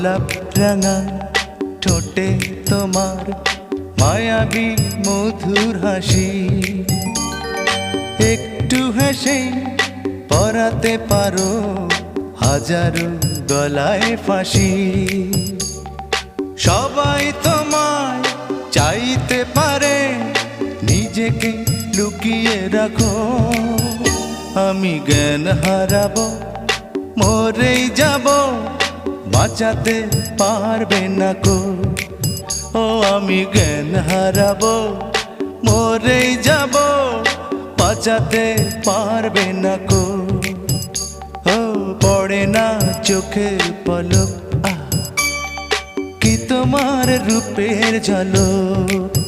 গোলাপ রাঙা ঠোঁটে তোমার মায়াবী মধুর হাসি, একটু হেসে পরাতে পারো হাজারো গলায় ফাঁসি। সবাই তোমায় চাইতে পারে, নিজেকে লুকিয়ে রাখো। আমি জ্ঞান হারাবো, মরেই যাব, বাঁচাতে পারবে না কো। ও আমি জ্ঞান হারাবো, মরেই যাব, বাঁচাতে পারবে না কো। ও পড়ে না চোখের পলক, কি তোমার রূপের ঝলক।